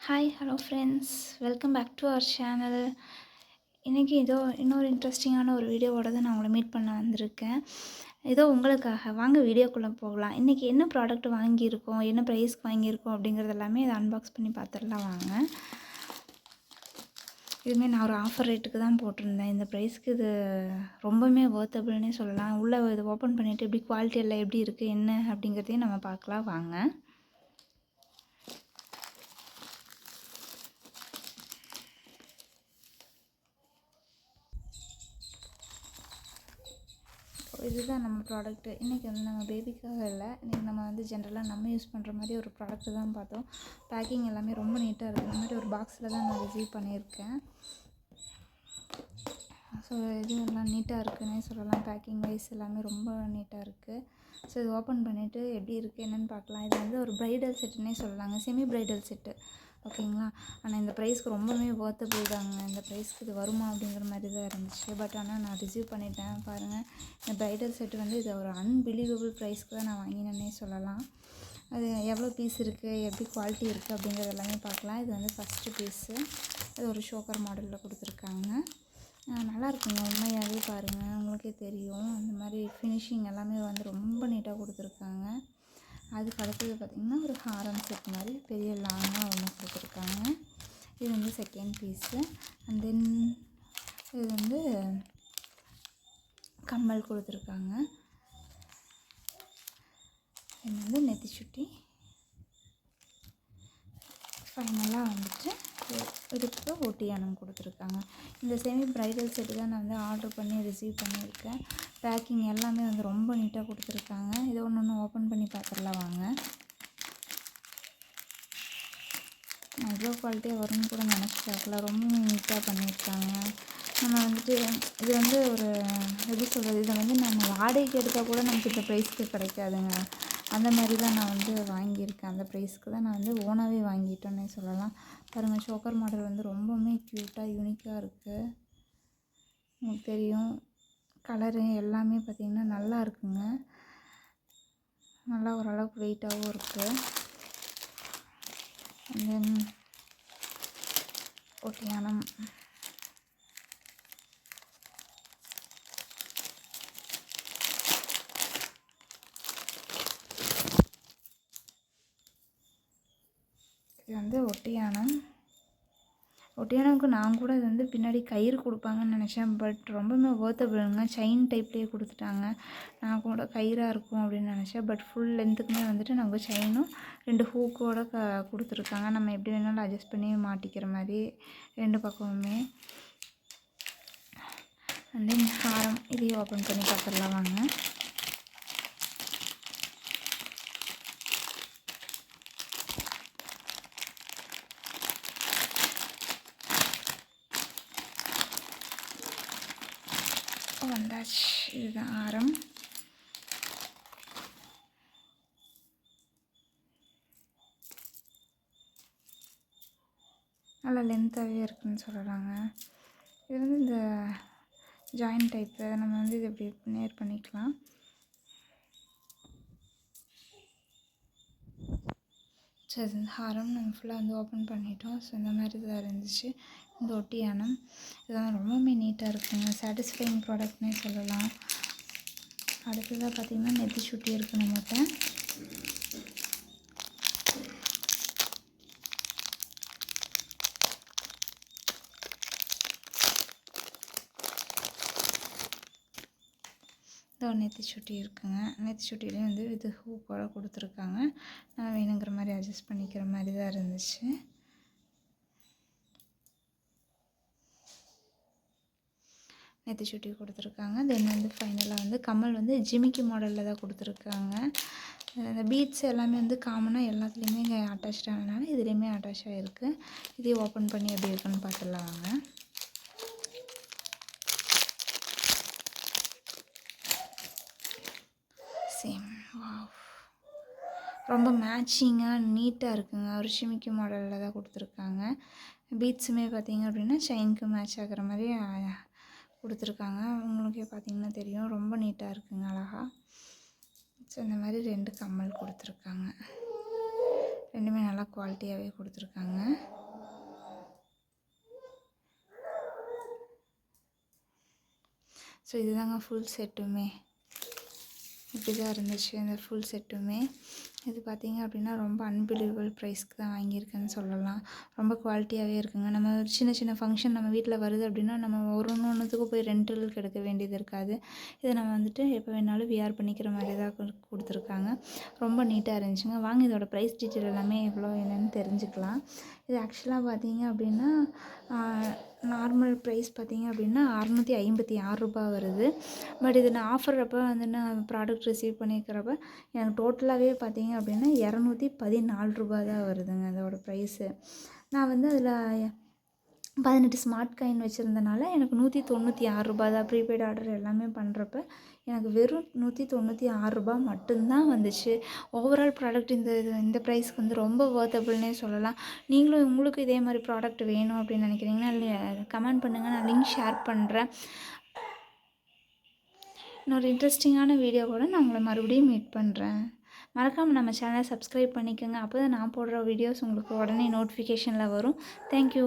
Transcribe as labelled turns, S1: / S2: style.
S1: Hi hello friends, welcome back to our channel. இன்றைக்கி இன்னொரு இன்ட்ரெஸ்டிங்கான ஒரு வீடியோவோட தான் நான் உங்களை மீட் பண்ண வந்திருக்கேன். உங்களுக்காக வாங்க வீடியோக்குள்ளே போகலாம். இன்றைக்கி என்ன ப்ராடக்ட் வாங்கியிருக்கோம், என்ன ப்ரைஸ்க்கு வாங்கியிருக்கோம் அப்படிங்கிறது எல்லாமே இதை அன்பாக்ஸ் பண்ணி பார்த்துடலாம் வாங்க. இதுவுமே நான் ஒரு ஆஃபர் ரேட்டுக்கு தான் போட்டிருந்தேன். இந்த ப்ரைஸ்க்கு இது ரொம்பவுமே ஒர்த்தபிள்னே சொல்லலாம். உள்ளே இது ஓப்பன் பண்ணிவிட்டு எப்படி குவாலிட்டி எல்லாம் எப்படி இருக்குது என்ன அப்படிங்கிறதையும் நம்ம பார்க்கலாம் வாங்க. இதுதான் நம்ம ப்ராடக்ட்டு. இன்றைக்கி வந்து நம்ம பேபிக்காக இல்லை, இன்றைக்கி நம்ம வந்து ஜென்ரலாக நம்ம யூஸ் பண்ணுற மாதிரி ஒரு ப்ராடக்ட்டு தான் பார்த்தோம். பேக்கிங் எல்லாமே ரொம்ப நீட்டாக இருக்குது. இந்த மாதிரி ஒரு பாக்ஸில் தான் நான் ரிசீவ் பண்ணியிருக்கேன். ஸோ இது எல்லாம் நீட்டாக இருக்குன்னே சொல்லலாம். பேக்கிங் வைஸ் எல்லாமே ரொம்ப நீட்டாக இருக்குது. ஸோ இது ஓப்பன் பண்ணிவிட்டு எப்படி இருக்குது என்னென்னு பார்க்கலாம். இது வந்து ஒரு ப்ரைடல் செட்டுன்னே சொல்லலாங்க, செமி ப்ரைடல் செட்டு. ஓகேங்களா. ஆனால் இந்த ப்ரைஸ்க்கு ரொம்பவே ஒர்த்தபிள் தாங்க. இந்த ப்ரைஸ்க்கு இது வருமா அப்படிங்கிற மாதிரி தான் இருந்துச்சு. பட் ஆனால் நான் ரிசீவ் பண்ணிட்டேன். பாருங்கள், இந்த ப்ரைடல் செட்டு வந்து இது ஒரு அன்பிலீவபிள் ப்ரைஸ்க்கு தான் நான் வாங்கினேன்னே சொல்லலாம். அது எவ்வளோ பீஸ் இருக்குது, எப்படி குவாலிட்டி இருக்குது அப்படிங்கிறது எல்லாமே பார்க்கலாம். இது வந்து ஃபஸ்ட்டு பீஸு. இது ஒரு ஷோக்கர் மாடலில் கொடுத்துருக்காங்க. நல்லா இருக்குங்க. உண்மையாகவே பாருங்கள், உங்களுக்கே தெரியும். அந்த மாதிரி ஃபினிஷிங் எல்லாமே வந்து ரொம்ப நீட்டாக கொடுத்துருக்காங்க. அதுக்கு அடுத்தது பார்த்திங்கன்னா ஒரு ஹாரம் செட் மாதிரி பெரிய லாங்காக ஒன்று கொடுத்துருக்காங்க. இது வந்து செகண்ட் பீஸு. அண்ட் தென் இது வந்து கம்மல் கொடுத்துருக்காங்க. இது வந்து நெத்தி சுட்டி. ஃபைனலாக வந்துட்டு இதுக்கு ஒட்டியானம் கொடுத்துருக்காங்க. இந்த செமி ப்ரைடல் செட்டு தான் நான் வந்து ஆர்டர் பண்ணி ரிசீவ் பண்ணியிருக்கேன். பேக்கிங் எல்லாமே வந்து ரொம்ப நீட்டாக கொடுத்துருக்காங்க. இதை ஒன்று ஓப்பன் பண்ணி பார்த்துடலாம் வாங்க. நான் இவ்வளோ குவாலிட்டியாக வரும்னு கூட நினச்சி பார்க்கல. ரொம்ப நீட்டாக பண்ணியிருக்காங்க. நம்ம வந்துட்டு இது வந்து ஒரு எப்படி சொல்கிறது, இதை வந்து நம்ம வாடகைக்கு எடுத்தால் கூட நமக்கு இந்த ப்ரைஸ்க்கு கிடைக்காதுங்க. அந்த மாதிரி தான் நான் வந்து வாங்கியிருக்கேன். அந்த ப்ரைஸ்க்கு தான் நான் வந்து ஓனாகவே வாங்கிட்டோன்னே சொல்லலாம். பாருங்கள், ஷோக்கர் மாடல் வந்து ரொம்பவுமே க்யூட்டாக யூனிக்காக இருக்குது. உங்களுக்கு தெரியும், கலரு எல்லாமே பார்த்திங்கன்னா நல்லா இருக்குங்க. நல்லா ஓரளவுக்கு வெயிட்டாகவும் இருக்குது. அண்ட் தென் ஒட்டியானம். இது வந்து ஒட்டியானம்க்கு நான் கூட இது வந்து பின்னாடி கயிறு கொடுப்பாங்கன்னு நினச்சேன். பட் ரொம்பவுமே ஒர்த்தபிளுங்க. செயின் டைப்லேயே கொடுத்துட்டாங்க. நான் கூட கயிறாக இருக்கும் அப்படின்னு நினச்சேன். பட் ஃபுல் லென்த்துக்குமே வந்துட்டு நமக்கு செயினும் 2 ஹூக்கோடு கொடுத்துருக்காங்க. நம்ம எப்படி வேணாலும் அட்ஜஸ்ட் பண்ணி மாட்டிக்கிற மாதிரி 2 பக்கமுமே. அண்ட் தென் ஹாரம், இதையும் ஓப்பன் பண்ணி பார்த்துடலாம் வாங்க. வந்தாச்சு, இதுதான் ஆரம். நல்லா லென்த்தாகவே இருக்குதுன்னு சொல்லலாங்க. இது வந்து இந்த ஜாயின் டைப்பு, நம்ம வந்து இது இப்படி நேர் பண்ணிக்கலாம். ஸோ இது இந்த ஹாரம் நம்ம ஃபுல்லாக வந்து ஓப்பன் பண்ணிட்டோம். ஸோ இந்த மாதிரி தான் இருந்துச்சு இந்த ஒட்டியானம். இதெல்லாம் ரொம்பவுமே நீட்டாக இருக்குங்க. சாட்டிஸ்ஃபைங் ப்ராடக்ட்னே சொல்லலாம். அடுத்ததாக பார்த்திங்கன்னா நெத்தி சுட்டி இருக்குது நம்மகிட்ட. நெத்தி சுட்டி இருக்குங்க. நெத்தி சுட்டிலையும் வந்து இது ஹூக்கோட கொடுத்துருக்காங்க. நான் வேணுங்கிற மாதிரி அட்ஜஸ்ட் பண்ணிக்கிற மாதிரி தான் இருந்துச்சு. நெத்தி சுட்டி கொடுத்துருக்காங்க. தென் வந்து ஃபைனலாக வந்து கம்மல் வந்து ஜிமிக்கி மாடலில் தான் கொடுத்துருக்காங்க. இந்த பீட்ஸ் எல்லாமே வந்து காமனாக எல்லாத்துலேயுமே இங்கே அட்டாச் ஆனதுனால இதுலேயுமே அட்டாச் ஆகிருக்கு. இதையும் ஓப்பன் பண்ணி எப்படி இருக்குன்னு பார்த்துடலாம் வாங்க. சேம், வாவ், ரொம்ப மேட்சிங்காக நீட்டாக இருக்குங்க. ஒரு ஷிமிக்கி மாடலில் தான் கொடுத்துருக்காங்க. பீட்ஸுமே பார்த்திங்க அப்படின்னா செயினுக்கு மேட்ச் ஆகிற மாதிரி கொடுத்துருக்காங்க. உங்களுக்கே பார்த்திங்கன்னா தெரியும், ரொம்ப நீட்டாக இருக்குங்க, அழகாக. ஸோ இந்த மாதிரி 2 கம்மல் கொடுத்துருக்காங்க. ரெண்டுமே நல்லா குவாலிட்டியாகவே கொடுத்துருக்காங்க. ஸோ இதுதாங்க ஃபுல் செட்டுமே. இப்படி தான் இருந்துச்சு இந்த ஃபுல் செட்டுமே. இது பார்த்திங்க அப்படின்னா ரொம்ப அன்பிலீவபிள் ப்ரைஸ்க்கு தான் வாங்கியிருக்கேன்னு சொல்லலாம். ரொம்ப குவாலிட்டியாகவே இருக்குங்க. நம்ம சின்ன சின்ன ஃபங்க்ஷன் நம்ம வீட்டில் வருது அப்படின்னா நம்ம ஒன்றுத்துக்கும் போய் ரெண்டலுக்கு எடுக்க வேண்டியது இருக்காது. இதை நம்ம வந்துட்டு எப்போ வேணாலும் வியர் பண்ணிக்கிற மாதிரி தான் கொடுத்துருக்காங்க. ரொம்ப நீட்டாக இருந்துச்சுங்க. வாங்க இதோட ப்ரைஸ் டீட்டெயில் எல்லாமே எவ்வளோ என்னென்னு தெரிஞ்சுக்கலாம். இது ஆக்சுவலாக பார்த்திங்க அப்படின்னா நார்மல் ப்ரைஸ் பார்த்திங்க அப்படின்னா ரூ. 656 வருது. பட் இது நான் ஆஃபர் அப்போ வந்து நான் ப்ராடக்ட் ரிசீவ் பண்ணிக்கிறப்ப எனக்கு டோட்டலாகவே பார்த்திங்க அப்படின்னா ரூ. 214 தான் வருதுங்க அதோடய ப்ரைஸு. நான் வந்து அதில் 18 ஸ்மார்ட் காயின் வச்சுருந்தனால எனக்கு ரூ. 196 தான். ப்ரீபெய்ட் ஆர்டர் எல்லாமே பண்ணுறப்ப எனக்கு வெறும் ரூ. 196 மட்டும்தான் வந்துச்சு. ஓவரால் ப்ராடக்ட் இந்த ப்ரைஸ்க்கு வந்து ரொம்ப வொர்த்தபிள்னே சொல்லலாம். நீங்களும் உங்களுக்கு இதே மாதிரி ப்ராடக்ட் வேணும் அப்படின்னு நினைக்கிறீங்கன்னா கமெண்ட் பண்ணுங்கள், நான் லிங்க் ஷேர் பண்ணுறேன். இன்னொரு இன்ட்ரெஸ்டிங்கான வீடியோ கூட நான் உங்களை மறுபடியும் மீட் பண்ணுறேன். மறக்காமல் நம்ம சேனலை சப்ஸ்கிரைப் பண்ணிக்கோங்க. அப்போ தான் நான் போடுற வீடியோஸ் உங்களுக்கு உடனே நோட்டிஃபிகேஷனில் வரும். தேங்க்யூ.